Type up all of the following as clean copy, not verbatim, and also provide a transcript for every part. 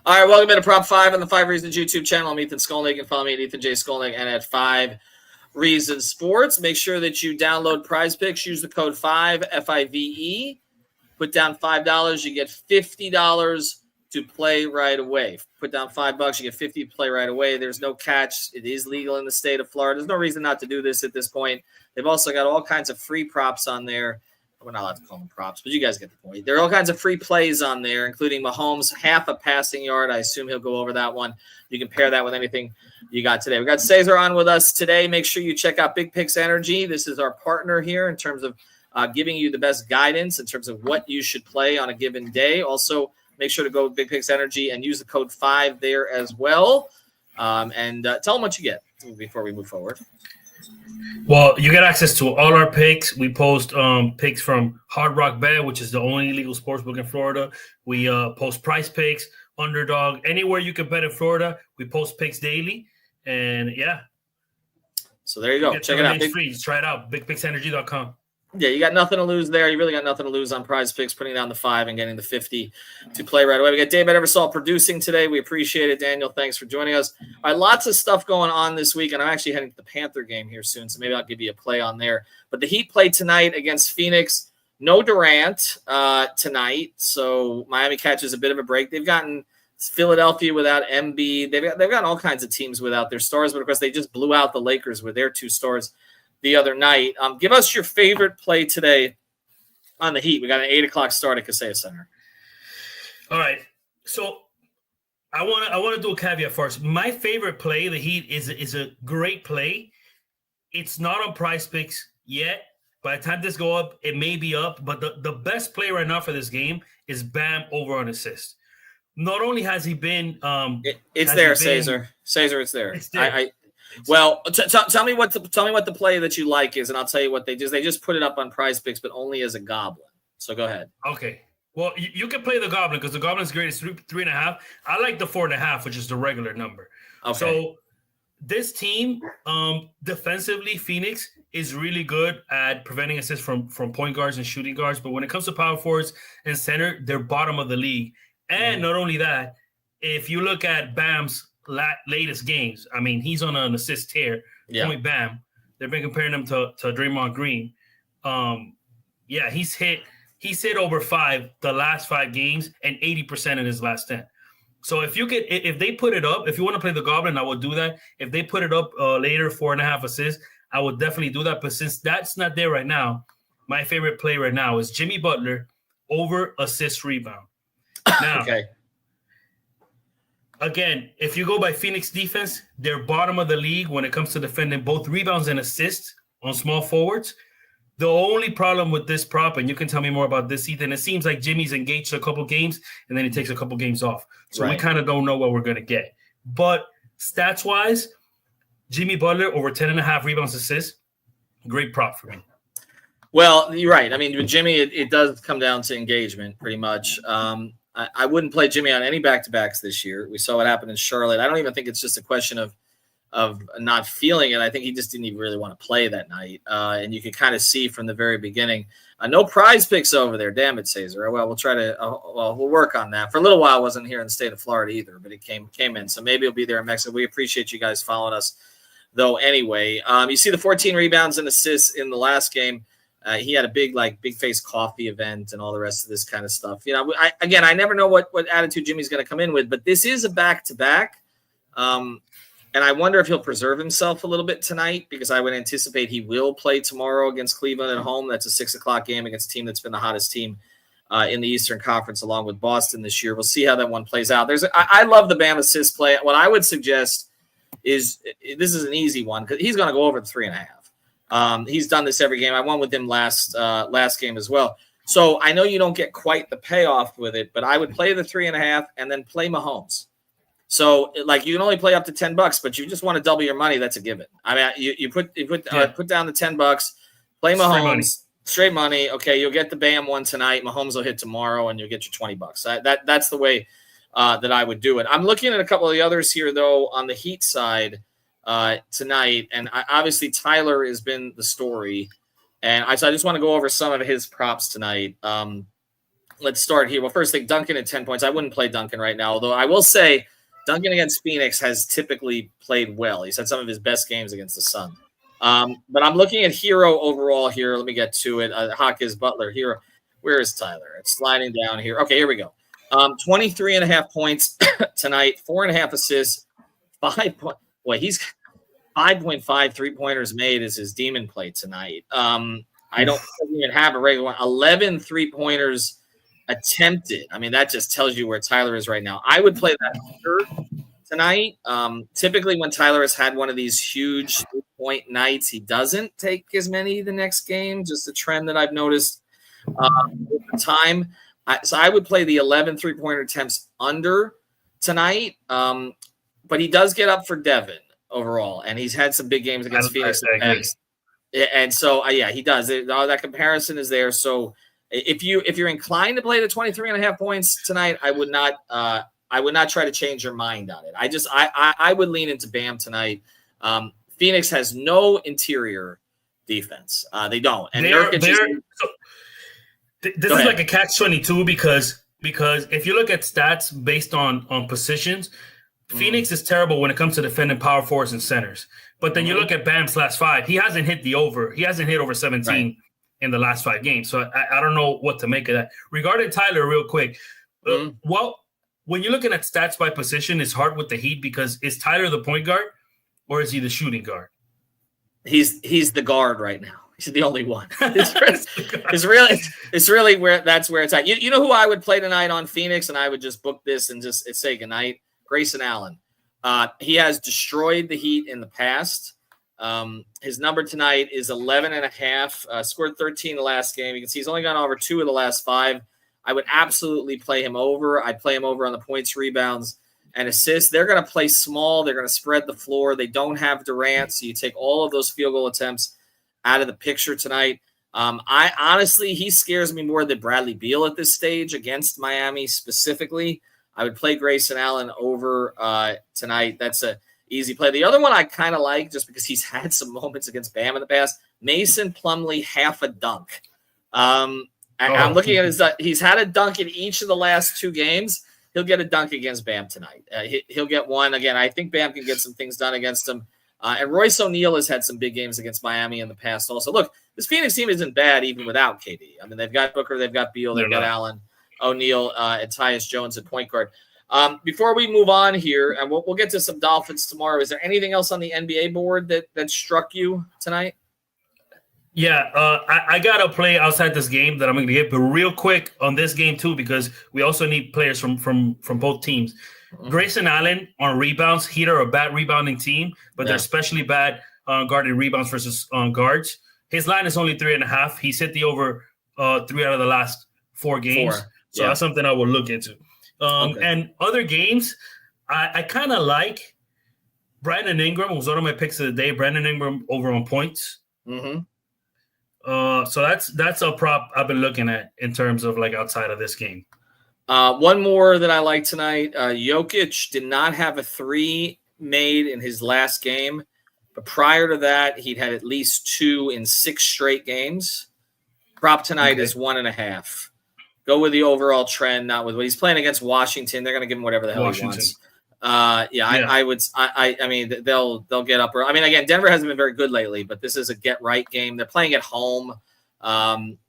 All right, welcome to Prop 5 on the 5 Reasons YouTube channel. I'm Ethan Skolnick. You can follow me at Ethan J. Skolnick and at 5 Reasons Sports. Make sure that you download Prize Picks. Use the code 5, F-I-V-E. Put down $5. You get $50 to play right away. Put down $5, you get $50 to play right away. There's no catch. It is legal in the state of Florida. There's no reason not to do this at this point. They've also got all kinds of free props on there. We're not allowed to call them props, but you guys get the point. There are all kinds of free plays on there, including Mahomes, half a passing yard. I assume he'll go over that one. You can pair that with anything you got today. We got Cesar on with us today. Make sure you check out Big Picks Energy. This is our partner here in terms of giving you the best guidance in terms of what you should play on a given day. Also, make sure to go with Big Picks Energy and use the code 5 there as well. And tell them what you get before we move forward. Well, you get access to all our picks. We post picks from Hard Rock Bet, which is the only legal sportsbook in Florida. We post Price Picks, Underdog, anywhere you can bet in Florida. We post picks daily, and yeah. So there you go. Check it out. Free. Just try it out. BigPicksEnergy.com. Yeah, you got nothing to lose there. You really got nothing to lose on Prize Picks, putting down the 5 and getting the 50 to play right away. We got David Eversole producing today. We appreciate it. Daniel, thanks for joining us. All right, lots of stuff going on this week, and I'm actually heading to the Panther game here soon, so maybe I'll give you a play on there. But the Heat play tonight against Phoenix. No Durant tonight, so Miami catches a bit of a break. They've gotten Philadelphia without Embiid. They've gotten all kinds of teams without their stars, but of course they just blew out the Lakers with their 2 stars the other night. Give us your favorite play today on the Heat. We got an 8 o'clock start at Kaseya Center. All right. So I want to do a caveat first. My favorite play, the Heat, is a great play. It's not on Prize Picks yet. By the time this go up, it may be up. But the best play right now for this game is Bam over on assist. Not only has he been it's there, Cesar. Cesar, it's there. It's there. Well, tell me what the play that you like is, and I'll tell you what they do. They just put it up on Prize Picks, but only as a goblin. So go ahead. Okay. Well, you can play the goblin because the goblin's great. It's 3.5. I like the 4.5, which is the regular number. Okay. So this team, defensively, Phoenix is really good at preventing assists from point guards and shooting guards. But when it comes to power forwards and center, they're bottom of the league. And not only that, if you look at Bam's latest games, I mean, he's on an assist tear. Yeah. Point Bam. They've been comparing him to Draymond Green. Yeah, he's hit over 5 the last 5 games and 80% in his last 10. So if they put it up, if you want to play the Goblin, I would do that. If they put it up later, 4.5 assists, I would definitely do that. But since that's not there right now, my favorite play right now is Jimmy Butler over assist rebound. Now, okay. Again, if you go by Phoenix defense, they're bottom of the league when it comes to defending both rebounds and assists on small forwards. The only problem with this prop, and you can tell me more about this, Ethan, it seems like Jimmy's engaged a couple games and then he takes a couple games off. So we kind of don't know what we're going to get. But stats-wise, Jimmy Butler over 10.5 rebounds assists, great prop for me. Well, you're right. I mean, with Jimmy, it does come down to engagement pretty much. I wouldn't play Jimmy on any back-to-backs this year. We saw what happened in Charlotte. I don't even think it's just a question of not feeling it. I think he just didn't even really want to play that night. And you could kind of see from the very beginning. No Prize Picks over there. Damn it, Cesar. Well, we'll try to we'll work on that. For a little while, I wasn't here in the state of Florida either, but it came in. So maybe it'll be there in Mexico. We appreciate you guys following us, though, anyway. You see the 14 rebounds and assists in the last game. He had a big face coffee event and all the rest of this kind of stuff. You know, I never know what attitude Jimmy's going to come in with, but this is a back-to-back. And I wonder if he'll preserve himself a little bit tonight because I would anticipate he will play tomorrow against Cleveland at home. That's a 6 o'clock game against a team that's been the hottest team in the Eastern Conference along with Boston this year. We'll see how that one plays out. I love the Bam assist play. What I would suggest is this is an easy one because he's going to go over the 3.5. He's done this every game. I won with him last game as well. So I know you don't get quite the payoff with it, but I would play the 3.5 and then play Mahomes. So like you can only play up to $10, but you just want to double your money. That's a given. I mean, you put down the $10, play Mahomes, straight money. Okay, you'll get the Bam one tonight. Mahomes will hit tomorrow, and you'll get your $20. That's the way that I would do it. I'm looking at a couple of the others here though on the Heat side. Tonight, and obviously Tyler has been the story, and I just want to go over some of his props tonight. let's start here. Well, first thing, Duncan at 10 points. I wouldn't play Duncan right now, although I will say Duncan against Phoenix has typically played well. He's had some of his best games against the Suns. But I'm looking at Herro overall here. Let me get to it. Hawkins, Butler, Herro. Where is Tyler? It's sliding down here. Okay, here we go. 23.5 points tonight, 4.5 assists, 5 point. Boy, he's 5.5 3-pointers made is his demon play tonight. I don't even have a regular one. 11 3-pointers attempted. I mean, that just tells you where Tyler is right now. I would play that under tonight. Typically, when Tyler has had one of these huge 3-point nights, he doesn't take as many the next game. Just a trend that I've noticed over time. So I would play the 11 3-pointer attempts under tonight. But he does get up for Devin overall, and he's had some big games against Phoenix. And so, yeah, he does. That comparison is there. So if you're inclined to play the 23.5 points tonight, I would not try to change your mind on it. I would lean into Bam tonight. Phoenix has no interior defense. They don't. And this is like a catch-22 because if you look at stats based on positions, Phoenix is terrible when it comes to defending power forwards and centers. But then you look at Bam's last 5. He hasn't hit He hasn't hit over 17 in the last 5 games. So I don't know what to make of that. Regarding Tyler, real quick, well, when you're looking at stats by position, it's hard with the Heat because is Tyler the point guard or is he the shooting guard? He's the guard right now. He's the only one. It's really where it's at. You know who I would play tonight on Phoenix, and I would just book this and just say goodnight? Grayson Allen. He has destroyed the Heat in the past. His number tonight is 11.5. Scored 13 the last game. You can see he's only gone over 2 of the last 5. I would absolutely play him over. I'd play him over on the points, rebounds, and assists. They're going to play small. They're going to spread the floor. They don't have Durant, so you take all of those field goal attempts out of the picture tonight. I honestly, he scares me more than Bradley Beal at this stage against Miami specifically. I would play Grayson Allen over tonight. That's a easy play. The other one I kind of like just because he's had some moments against Bam in the past. Mason Plumlee, half a dunk. I'm looking at he's had a dunk in each of the last 2 games. He'll get a dunk against Bam tonight. He'll get one. Again, I think Bam can get some things done against him. And Royce O'Neal has had some big games against Miami in the past also. Look, this Phoenix team isn't bad even without KD. I mean, they've got Booker, they've got Beal, they've got Allen, O'Neal, and Tyus Jones at point guard. Before we move on here, and we'll get to some Dolphins tomorrow, is there anything else on the NBA board that struck you tonight? Yeah, I got to play outside this game that I'm going to get, but real quick on this game too, because we also need players from both teams. Grayson Allen on rebounds. Heat are a bad rebounding team, but they're especially bad guarding rebounds versus guards. His line is only 3.5. He's hit the over 3 out of the last 4 games. So that's something I will look into. And other games, I kind of like Brandon Ingram was one of my picks of the day. Brandon Ingram over on points. So that's a prop I've been looking at in terms of like outside of this game. One more that I like tonight. Jokic did not have a 3 made in his last game, but prior to that, he'd had at least 2 in 6 straight games. Prop tonight is 1.5. Go with the overall trend, not with what he's playing against Washington. They're going to give him whatever the hell he wants. I mean, they'll get up. I mean, again, Denver hasn't been very good lately, but this is a get right game. They're playing at home.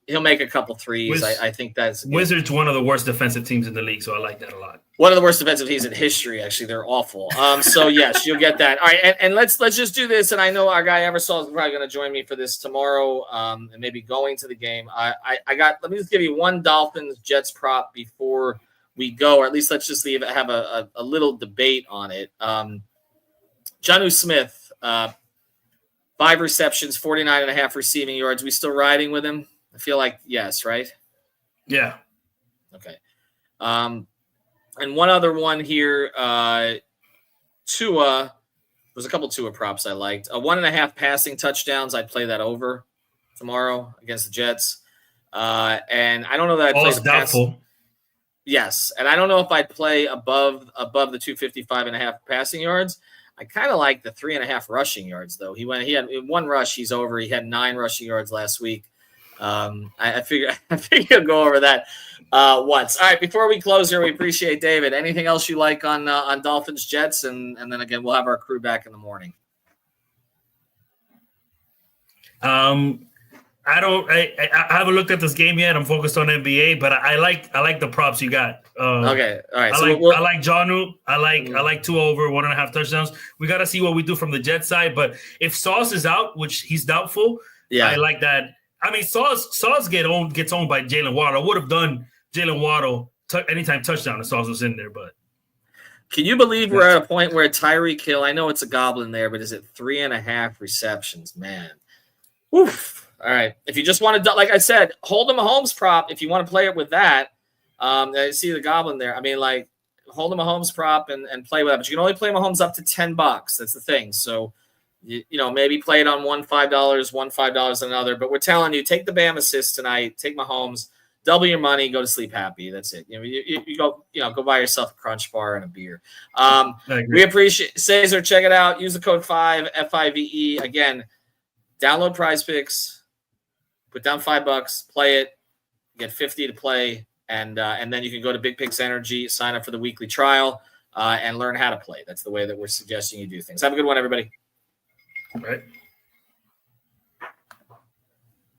He'll make a couple threes. I think that's good. Wizards, one of the worst defensive teams in the league, so I like that a lot. One of the worst defensive teams in history. Actually, they're awful. So yes, you'll get that. All right, and let's just do this. And I know our guy Eversol is probably going to join me for this tomorrow, and maybe going to the game. Let me just give you one Dolphins Jets prop before we go, or at least let's just have a little debate on it. Jonnu Smith, 5 receptions, 49.5 receiving yards. We still riding with him? I feel like yes, right? Yeah. Okay. And one other one here, Tua. There's a couple Tua props I liked. 1.5 passing touchdowns. I'd play that over tomorrow against the Jets. And I don't know that I'd play the doubtful. Yes, and I don't know if I'd play above the 255.5 passing yards. I kind of like the 3.5 rushing yards though. He had 1 rush. He's over. He had 9 rushing yards last week. I figure he'll go over that. All right, before we close here, we appreciate David. Anything else you like on Dolphins Jets, and then again we'll have our crew back in the morning. I haven't looked at this game yet. I'm focused on NBA, but I like the props you got. Okay, all right. I like Jonnu. I like 2 over 1.5 touchdowns. We got to see what we do from the Jet side. But if Sauce is out, which he's doubtful, I like that. I mean, Sauce gets owned by Jalen Waddle. I would have done Jalen Waddle anytime touchdown if Sauce was in there, but. Can you believe we're at a point where Tyreek Hill, I know it's a goblin there, but is it 3.5 receptions? Man. Oof. All right. If you just want to, like I said, hold the Mahomes prop. If you want to play it with that, I see the goblin there. I mean, like, hold the Mahomes prop and play with that. But you can only play Mahomes up to $10. That's the thing. So, you know, maybe play it on one $5 another. But we're telling you, take the Bam assist tonight. Take Mahomes. Double your money, go to sleep happy. That's it. You know, you go, go buy yourself a Crunch Bar and a beer. We appreciate Cesar. Check it out. Use the code 5 FIVE. Again, download Prize Picks, put down $5, play it, get 50 to play, and then you can go to Big Picks Energy, sign up for the weekly trial, and learn how to play. That's the way that we're suggesting you do things. Have a good one, everybody. All right.